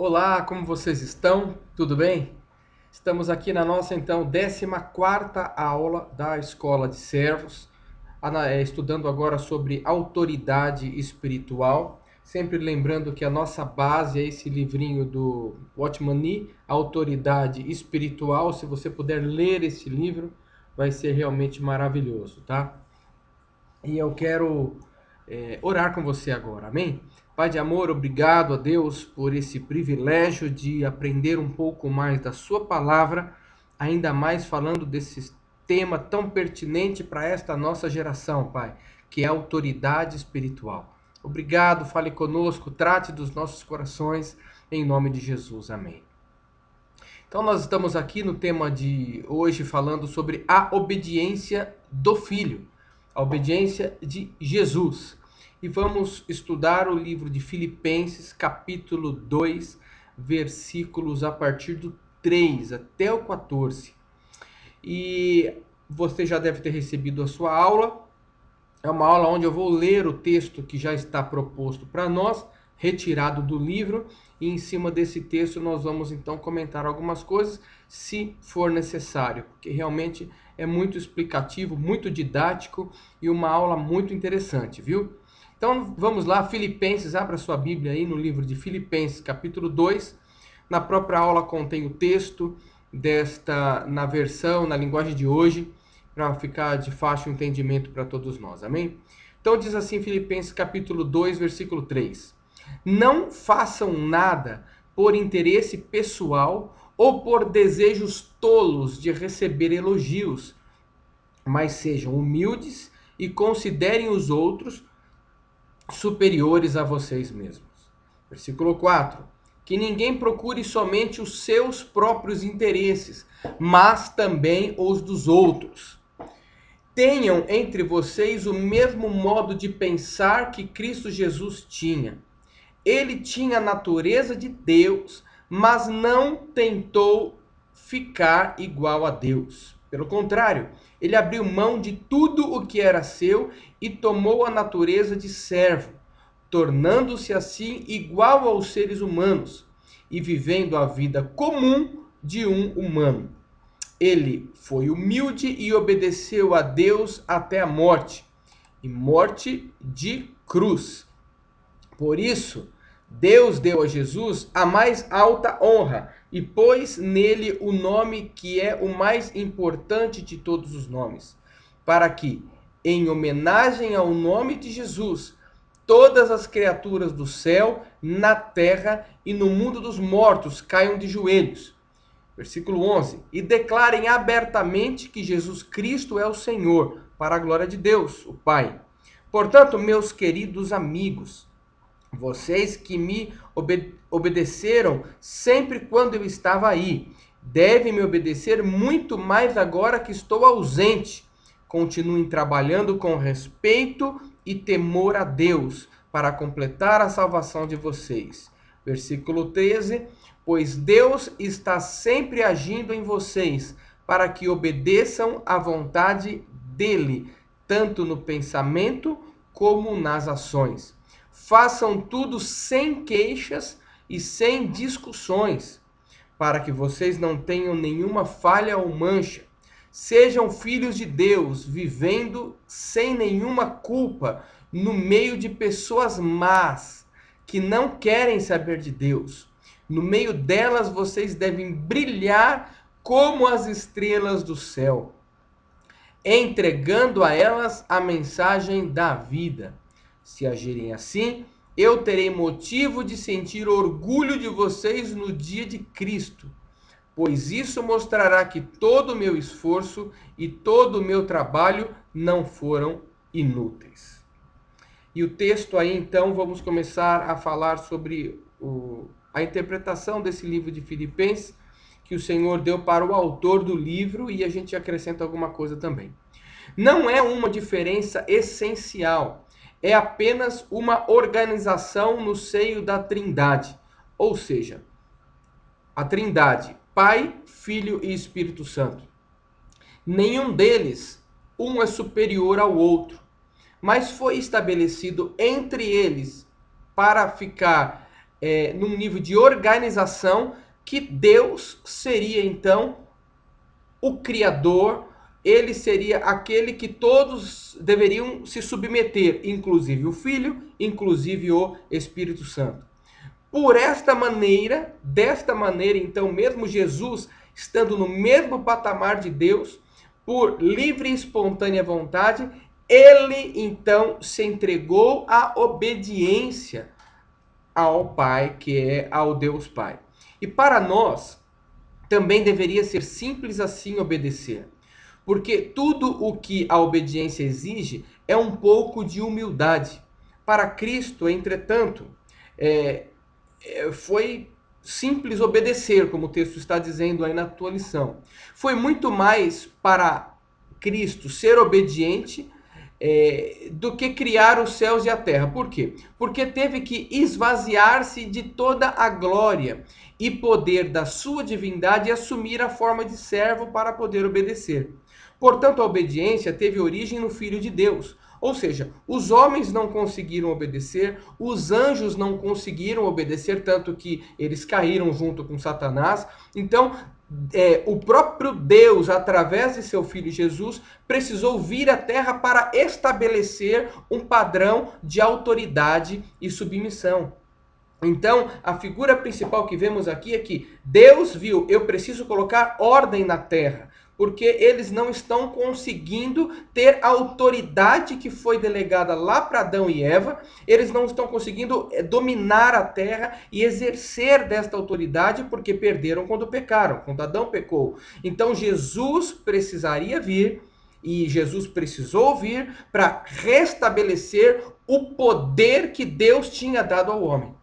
Olá, como vocês estão? Tudo bem? Estamos aqui na nossa, então, 14ª aula da Escola de Servos, estudando agora sobre autoridade espiritual. Sempre lembrando que a nossa base é esse livrinho do Watchman Nee, Autoridade Espiritual. Se você puder ler esse livro, vai ser realmente maravilhoso, tá? E eu quero orar com você agora, amém? Pai de amor, obrigado a Deus por esse privilégio de aprender um pouco mais da Sua palavra, ainda mais falando desse tema tão pertinente para esta nossa geração, Pai, que é a autoridade espiritual. Obrigado, fale conosco, trate dos nossos corações, em nome de Jesus, amém. Então, nós estamos aqui no tema de hoje falando sobre a obediência do Filho, a obediência de Jesus. E vamos estudar o livro de Filipenses, capítulo 2, versículos a partir do 3 até o 14. E você já deve ter recebido a sua aula. É uma aula onde eu vou ler o texto que já está proposto para nós, retirado do livro, e em cima desse texto nós vamos então comentar algumas coisas, se for necessário, porque realmente é muito explicativo, muito didático e uma aula muito interessante, viu? Então vamos lá, Filipenses, abra sua Bíblia aí no livro de Filipenses, capítulo 2. Na própria aula contém o texto na versão, na linguagem de hoje, para ficar de fácil entendimento para todos nós, amém? Então diz assim Filipenses capítulo 2, versículo 3. Não façam nada por interesse pessoal ou por desejos tolos de receber elogios, mas sejam humildes e considerem os outros superiores a vocês mesmos. Versículo 4. Que ninguém procure somente os seus próprios interesses, mas também os dos outros. Tenham entre vocês o mesmo modo de pensar que Cristo Jesus tinha. Ele tinha a natureza de Deus, mas não tentou ficar igual a Deus. Pelo contrário, ele abriu mão de tudo o que era seu e tomou a natureza de servo, tornando-se assim igual aos seres humanos e vivendo a vida comum de um humano. Ele foi humilde e obedeceu a Deus até a morte, e morte de cruz. Por isso, Deus deu a Jesus a mais alta honra e pôs nele o nome que é o mais importante de todos os nomes, para que, em homenagem ao nome de Jesus, todas as criaturas do céu, na terra e no mundo dos mortos caiam de joelhos. Versículo 11. E declarem abertamente que Jesus Cristo é o Senhor, para a glória de Deus, o Pai. Portanto, meus queridos amigos, vocês que me obedeceram sempre quando eu estava aí, devem me obedecer muito mais agora que estou ausente. Continuem trabalhando com respeito e temor a Deus para completar a salvação de vocês. Versículo 13. Pois Deus está sempre agindo em vocês para que obedeçam à vontade dele, tanto no pensamento como nas ações. Façam tudo sem queixas e sem discussões, para que vocês não tenham nenhuma falha ou mancha. Sejam filhos de Deus, vivendo sem nenhuma culpa no meio de pessoas más, que não querem saber de Deus. No meio delas vocês devem brilhar como as estrelas do céu, entregando a elas a mensagem da vida. Se agirem assim, eu terei motivo de sentir orgulho de vocês no dia de Cristo, pois isso mostrará que todo o meu esforço e todo o meu trabalho não foram inúteis. E o texto aí, então, vamos começar a falar sobre a interpretação desse livro de Filipenses, que o Senhor deu para o autor do livro, e a gente acrescenta alguma coisa também. Não é uma diferença essencial, é apenas uma organização no seio da Trindade, ou seja, a Trindade, Pai, Filho e Espírito Santo. Nenhum deles, um é superior ao outro, mas foi estabelecido entre eles para ficar num nível de organização, que Deus seria então o Criador, ele seria aquele que todos deveriam se submeter, inclusive o Filho, inclusive o Espírito Santo. Desta maneira, então, mesmo Jesus estando no mesmo patamar de Deus, por livre e espontânea vontade, ele então se entregou à obediência ao Pai, que é ao Deus Pai. E para nós, também deveria ser simples assim obedecer. Porque tudo o que a obediência exige é um pouco de humildade. Para Cristo, entretanto, foi simples obedecer, como o texto está dizendo aí na tua lição. Foi muito mais para Cristo ser obediente do que criar os céus e a terra. Por quê? Porque teve que esvaziar-se de toda a glória e poder da sua divindade e assumir a forma de servo para poder obedecer. Portanto, a obediência teve origem no Filho de Deus. Ou seja, os homens não conseguiram obedecer, os anjos não conseguiram obedecer, tanto que eles caíram junto com Satanás. Então, o próprio Deus, através de seu Filho Jesus, precisou vir à Terra para estabelecer um padrão de autoridade e submissão. Então, a figura principal que vemos aqui é que Deus viu, eu preciso colocar ordem na terra, porque eles não estão conseguindo ter a autoridade que foi delegada lá para Adão e Eva, eles não estão conseguindo dominar a terra e exercer desta autoridade porque perderam quando pecaram, quando Adão pecou. Então, Jesus precisaria vir, e Jesus precisou vir para restabelecer o poder que Deus tinha dado ao homem.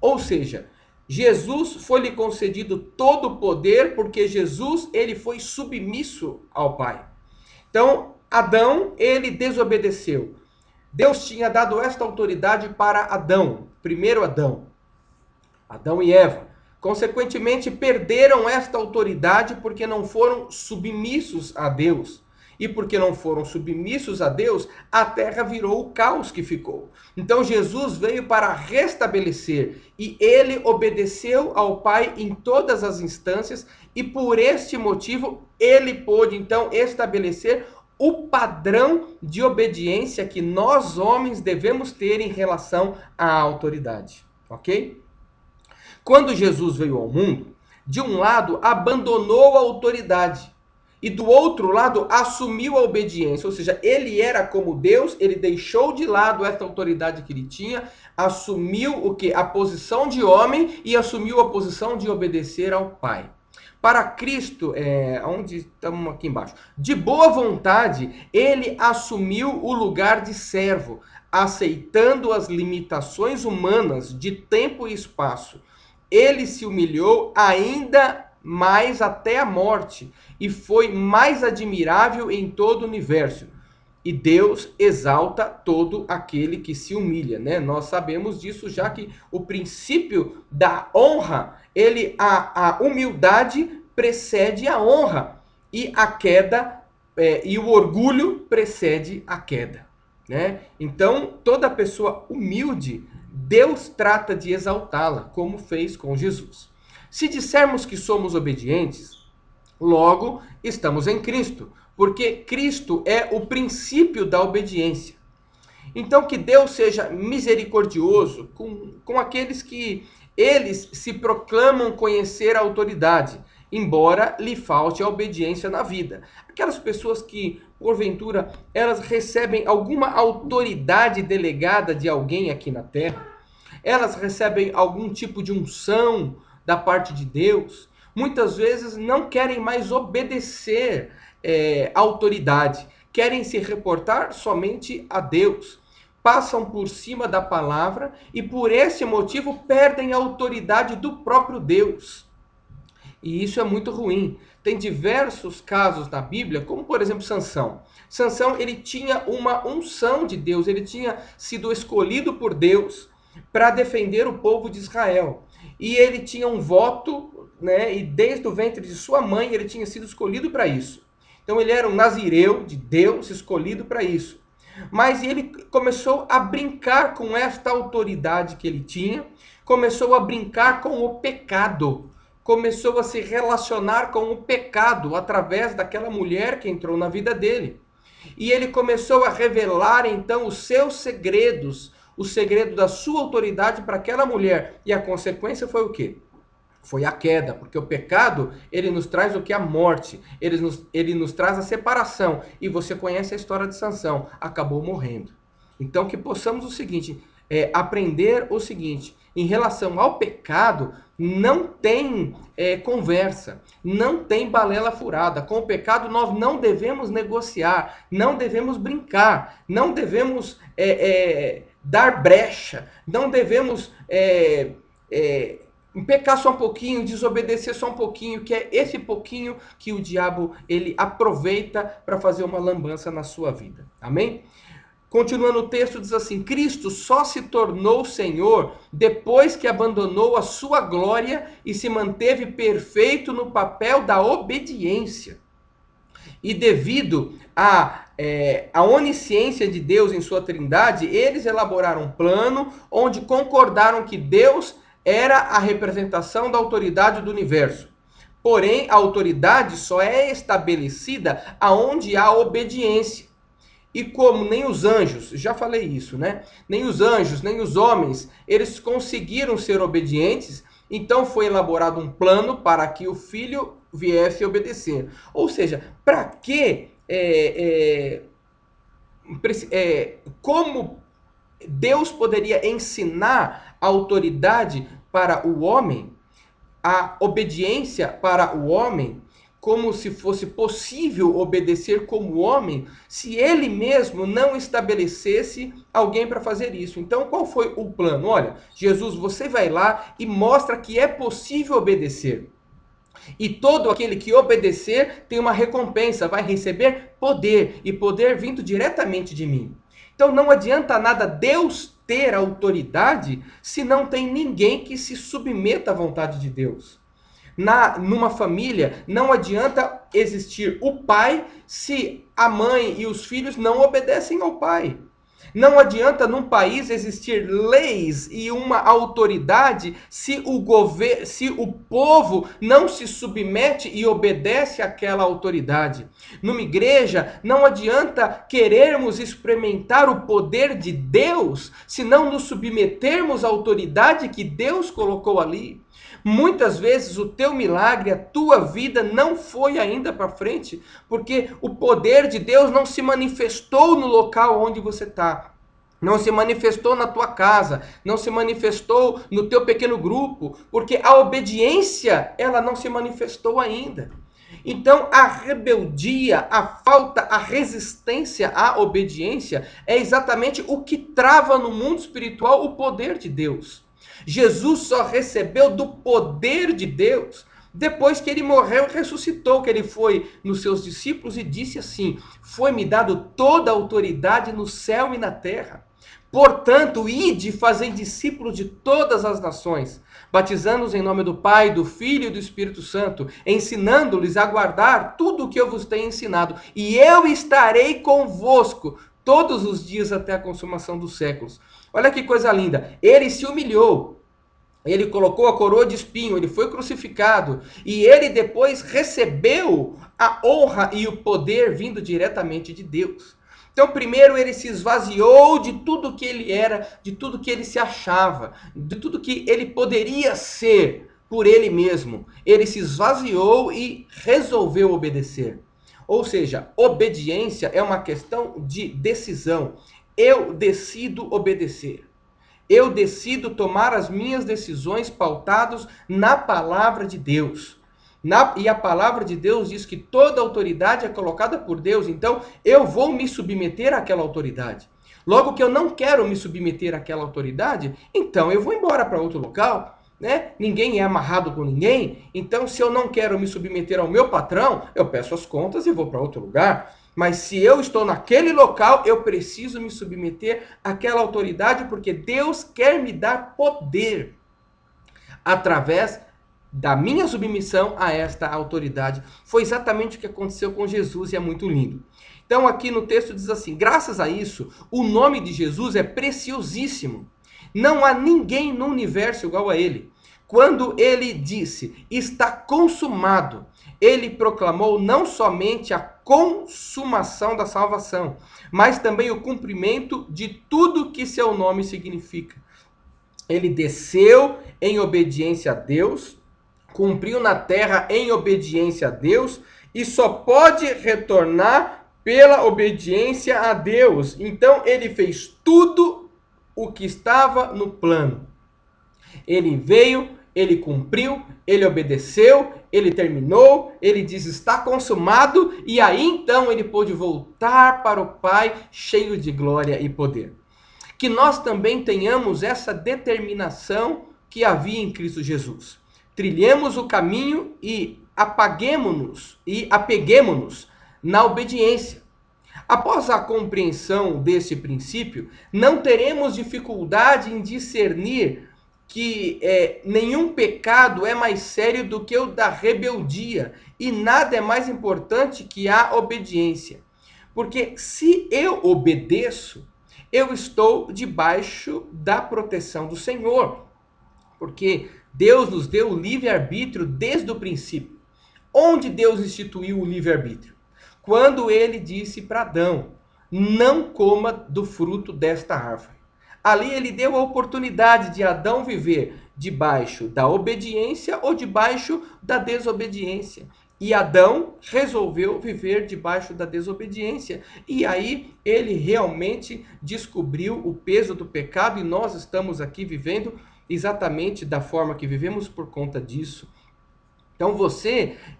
Ou seja, Jesus foi-lhe concedido todo o poder porque Jesus ele foi submisso ao Pai. Então, Adão, ele desobedeceu. Deus tinha dado esta autoridade para Adão, primeiro Adão e Eva. Consequentemente, perderam esta autoridade porque não foram submissos a Deus. E porque não foram submissos a Deus, a terra virou o caos que ficou. Então Jesus veio para restabelecer e ele obedeceu ao Pai em todas as instâncias e por este motivo ele pôde então estabelecer o padrão de obediência que nós homens devemos ter em relação à autoridade, ok? Quando Jesus veio ao mundo, de um lado abandonou a autoridade e do outro lado assumiu a obediência, ou seja, ele era como Deus, ele deixou de lado essa autoridade que ele tinha, assumiu o que? A posição de homem e assumiu a posição de obedecer ao Pai. Para Cristo, onde estamos aqui embaixo, de boa vontade, ele assumiu o lugar de servo, aceitando as limitações humanas de tempo e espaço. Ele se humilhou ainda mais até a morte e foi mais admirável em todo o universo. E Deus exalta todo aquele que se humilha, né? Nós sabemos disso, já que o princípio da honra, a humildade precede a honra e a queda e o orgulho precede a queda, né? Então, toda pessoa humilde, Deus trata de exaltá-la, como fez com Jesus. Se dissermos que somos obedientes, logo estamos em Cristo, porque Cristo é o princípio da obediência. Então, que Deus seja misericordioso com aqueles que eles se proclamam conhecer a autoridade, embora lhe falte a obediência na vida. Aquelas pessoas que, porventura, elas recebem alguma autoridade delegada de alguém aqui na terra, elas recebem algum tipo de unção da parte de Deus, muitas vezes não querem mais obedecer à autoridade, querem se reportar somente a Deus, passam por cima da palavra e por esse motivo perdem a autoridade do próprio Deus. E isso é muito ruim. Tem diversos casos na Bíblia, como por exemplo Sansão. Sansão, ele tinha uma unção de Deus, ele tinha sido escolhido por Deus para defender o povo de Israel. E ele tinha um voto, né, e desde o ventre de sua mãe ele tinha sido escolhido para isso. Então ele era um nazireu de Deus, escolhido para isso. Mas ele começou a brincar com esta autoridade que ele tinha, começou a brincar com o pecado, começou a se relacionar com o pecado através daquela mulher que entrou na vida dele. E ele começou a revelar então os seus segredos, o segredo da sua autoridade para aquela mulher. E a consequência foi o quê? Foi a queda, porque o pecado, ele nos traz o que? A morte, ele nos traz a separação. E você conhece a história de Sansão, acabou morrendo. Então que possamos o seguinte, aprender o seguinte, em relação ao pecado, não tem conversa, não tem balela furada. Com o pecado nós não devemos negociar, não devemos brincar, não devemos dar brecha, não devemos pecar só um pouquinho, desobedecer só um pouquinho, que é esse pouquinho que o diabo ele aproveita para fazer uma lambança na sua vida. Amém? Continuando o texto, diz assim: Cristo só se tornou Senhor depois que abandonou a sua glória e se manteve perfeito no papel da obediência. E devido à onisciência de Deus em sua trindade, eles elaboraram um plano onde concordaram que Deus era a representação da autoridade do universo. Porém, a autoridade só é estabelecida aonde há obediência. E como nem os anjos, já falei isso, né? Nem os anjos, nem os homens, eles conseguiram ser obedientes, então foi elaborado um plano para que o filho viesse a obedecer. Ou seja, para que... como Deus poderia ensinar a autoridade para o homem, a obediência para o homem, como se fosse possível obedecer como homem, se ele mesmo não estabelecesse alguém para fazer isso. Então, qual foi o plano? Olha, Jesus, você vai lá e mostra que é possível obedecer. E todo aquele que obedecer tem uma recompensa, vai receber poder, e poder vindo diretamente de mim. Então não adianta nada Deus ter autoridade se não tem ninguém que se submeta à vontade de Deus. Numa família, não adianta existir o pai se a mãe e os filhos não obedecem ao pai. Não adianta num país existir leis e uma autoridade se o povo não se submete e obedece àquela autoridade. Numa igreja, não adianta querermos experimentar o poder de Deus se não nos submetermos à autoridade que Deus colocou ali. Muitas vezes o teu milagre, a tua vida não foi ainda para frente, porque o poder de Deus não se manifestou no local onde você está. Não se manifestou na tua casa, não se manifestou no teu pequeno grupo, porque a obediência, ela não se manifestou ainda. Então, a rebeldia, a falta, a resistência à obediência é exatamente o que trava no mundo espiritual o poder de Deus. Jesus só recebeu do poder de Deus depois que ele morreu e ressuscitou, que ele foi nos seus discípulos e disse assim: foi-me dado toda a autoridade no céu e na terra. Portanto, ide e fazei discípulos de todas as nações, batizando-os em nome do Pai, do Filho e do Espírito Santo, ensinando-lhes a guardar tudo o que eu vos tenho ensinado. E eu estarei convosco todos os dias até a consumação dos séculos. Olha que coisa linda. Ele se humilhou. Ele colocou a coroa de espinho, ele foi crucificado. E ele depois recebeu a honra e o poder vindo diretamente de Deus. Então, primeiro ele se esvaziou de tudo que ele era, de tudo que ele se achava, de tudo que ele poderia ser por ele mesmo. Ele se esvaziou e resolveu obedecer. Ou seja, obediência é uma questão de decisão. Eu decido obedecer. Eu decido tomar as minhas decisões pautadas na palavra de Deus. E a palavra de Deus diz que toda autoridade é colocada por Deus, então eu vou me submeter àquela autoridade. Logo que eu não quero me submeter àquela autoridade, então eu vou embora para outro local, né? Ninguém é amarrado com ninguém, então se eu não quero me submeter ao meu patrão, eu peço as contas e vou para outro lugar. Mas se eu estou naquele local, eu preciso me submeter àquela autoridade, porque Deus quer me dar poder através da minha submissão a esta autoridade. Foi exatamente o que aconteceu com Jesus e é muito lindo. Então aqui no texto diz assim: graças a isso, o nome de Jesus é preciosíssimo. Não há ninguém no universo igual a ele. Quando ele disse, está consumado, ele proclamou não somente a consumação da salvação, mas também o cumprimento de tudo que seu nome significa. Ele desceu em obediência a Deus, cumpriu na terra em obediência a Deus e só pode retornar pela obediência a Deus. Então ele fez tudo o que estava no plano. Ele veio, ele cumpriu, ele obedeceu, ele terminou, ele diz está consumado, e aí então ele pôde voltar para o Pai cheio de glória e poder. Que nós também tenhamos essa determinação que havia em Cristo Jesus. Trilhemos o caminho e apeguemo-nos na obediência. Após a compreensão desse princípio, não teremos dificuldade em discernir que nenhum pecado é mais sério do que o da rebeldia e nada é mais importante que a obediência. Porque se eu obedeço, eu estou debaixo da proteção do Senhor. Porque Deus nos deu o livre-arbítrio desde o princípio. Onde Deus instituiu o livre-arbítrio? Quando ele disse para Adão, não coma do fruto desta árvore. Ali ele deu a oportunidade de Adão viver debaixo da obediência ou debaixo da desobediência. E Adão resolveu viver debaixo da desobediência. E aí ele realmente descobriu o peso do pecado e nós estamos aqui vivendo exatamente da forma que vivemos por conta disso. Então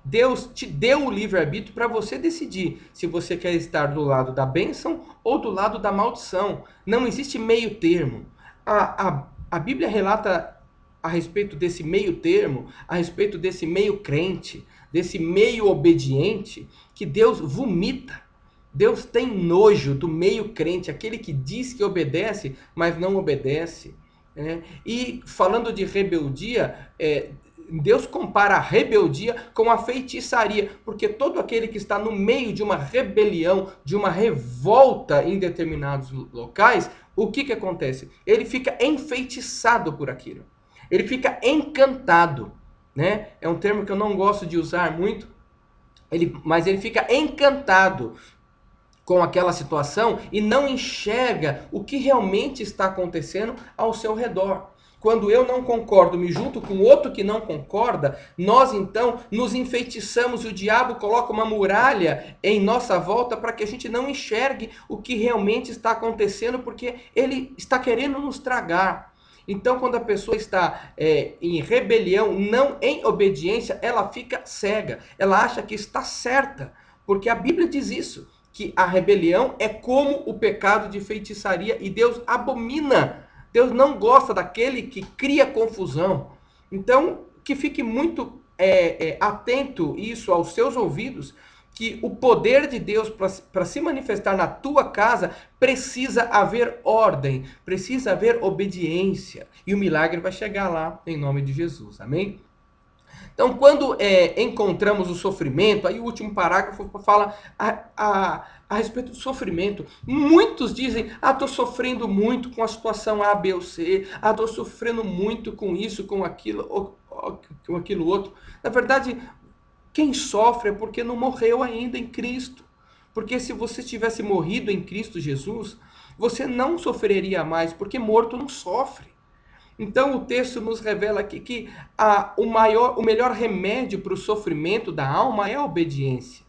Deus te deu o livre-arbítrio para você decidir se você quer estar do lado da bênção ou do lado da maldição. Não existe meio termo. A Bíblia relata a respeito desse meio termo, a respeito desse meio crente, desse meio obediente, que Deus vomita. Deus tem nojo do meio crente, aquele que diz que obedece, mas não obedece. E falando de rebeldia, Deus compara a rebeldia com a feitiçaria, porque todo aquele que está no meio de uma rebelião, de uma revolta em determinados locais, o que acontece? Ele fica enfeitiçado por aquilo. Ele fica encantado, né? É um termo que eu não gosto de usar muito, mas ele fica encantado com aquela situação e não enxerga o que realmente está acontecendo ao seu redor. Quando eu não concordo, me junto com outro que não concorda, nós então nos enfeitiçamos e o diabo coloca uma muralha em nossa volta para que a gente não enxergue o que realmente está acontecendo, porque ele está querendo nos tragar. Então, quando a pessoa está em rebelião, não em obediência, ela fica cega. Ela acha que está certa, porque a Bíblia diz isso, que a rebelião é como o pecado de feitiçaria e Deus abomina. Deus não gosta daquele que cria confusão. Então, que fique muito atento isso aos seus ouvidos, que o poder de Deus para se manifestar na tua casa precisa haver ordem, precisa haver obediência. E o milagre vai chegar lá em nome de Jesus. Amém? Então, quando encontramos o sofrimento, aí o último parágrafo fala a respeito do sofrimento. Muitos dizem, estou sofrendo muito com a situação A, B ou C, estou sofrendo muito com isso, com aquilo, ou com aquilo outro. Na verdade, quem sofre é porque não morreu ainda em Cristo. Porque se você tivesse morrido em Cristo Jesus, você não sofreria mais, porque morto não sofre. Então o texto nos revela aqui que o melhor remédio para o sofrimento da alma é a obediência.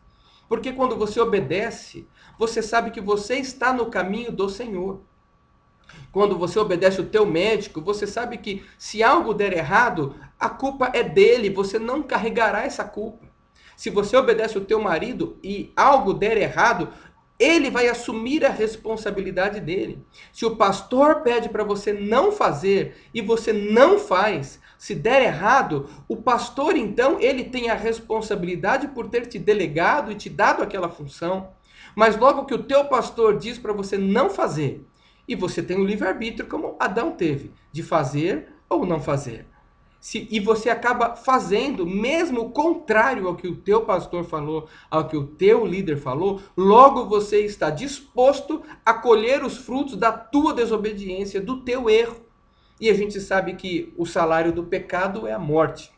Porque quando você obedece, você sabe que você está no caminho do Senhor. Quando você obedece o teu médico, você sabe que se algo der errado, a culpa é dele, você não carregará essa culpa. Se você obedece o teu marido e algo der errado, ele vai assumir a responsabilidade dele. Se o pastor pede para você não fazer e você não faz, se der errado, o pastor então, ele tem a responsabilidade por ter te delegado e te dado aquela função. Mas logo que o teu pastor diz para você não fazer, e você tem o livre-arbítrio como Adão teve, de fazer ou não fazer. E você acaba fazendo, mesmo o contrário ao que o teu pastor falou, ao que o teu líder falou, logo você está disposto a colher os frutos da tua desobediência, do teu erro. e a gente sabe que o salário do pecado é a morte.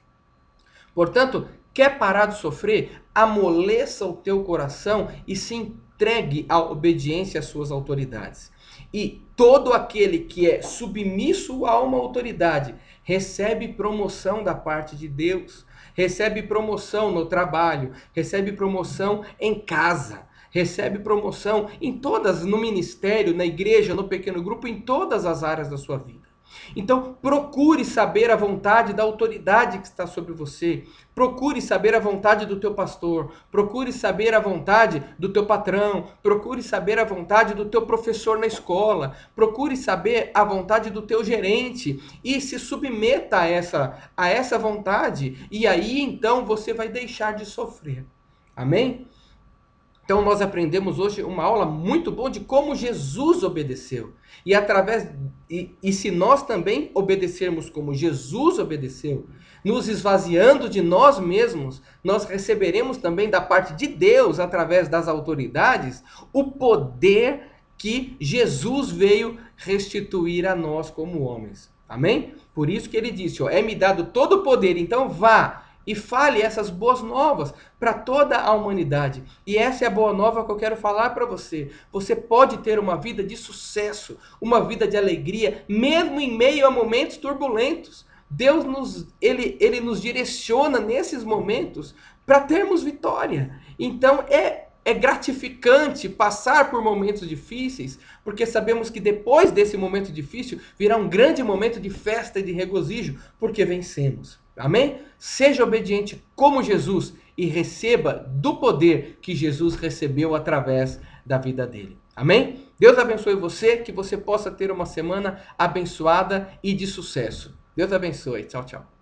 Portanto, quer parar de sofrer? Amoleça o teu coração e se entregue à obediência às suas autoridades. E todo aquele que é submisso a uma autoridade recebe promoção da parte de Deus, recebe promoção no trabalho, recebe promoção em casa, recebe promoção em todas, no ministério, na igreja, no pequeno grupo, em todas as áreas da sua vida. Então, procure saber a vontade da autoridade que está sobre você. Procure saber a vontade do teu pastor. Procure saber a vontade do teu patrão. Procure saber a vontade do teu professor na escola. Procure saber a vontade do teu gerente e se submeta a essa vontade. E aí, então, você vai deixar de sofrer. Amém? Então nós aprendemos hoje uma aula muito boa de como Jesus obedeceu. E se nós também obedecermos como Jesus obedeceu, nos esvaziando de nós mesmos, nós receberemos também da parte de Deus, através das autoridades, o poder que Jesus veio restituir a nós como homens. Amém? Por isso que ele disse, ó, é-me dado todo o poder, então vá e fale essas boas novas para toda a humanidade. E essa é a boa nova que eu quero falar para você. Você pode ter uma vida de sucesso, uma vida de alegria, mesmo em meio a momentos turbulentos. Deus ele nos direciona nesses momentos para termos vitória. Então é gratificante passar por momentos difíceis, porque sabemos que depois desse momento difícil virá um grande momento de festa e de regozijo, porque vencemos. Amém? Seja obediente como Jesus e receba do poder que Jesus recebeu através da vida dele. Amém? Deus abençoe você, que você possa ter uma semana abençoada e de sucesso. Deus abençoe. Tchau, tchau.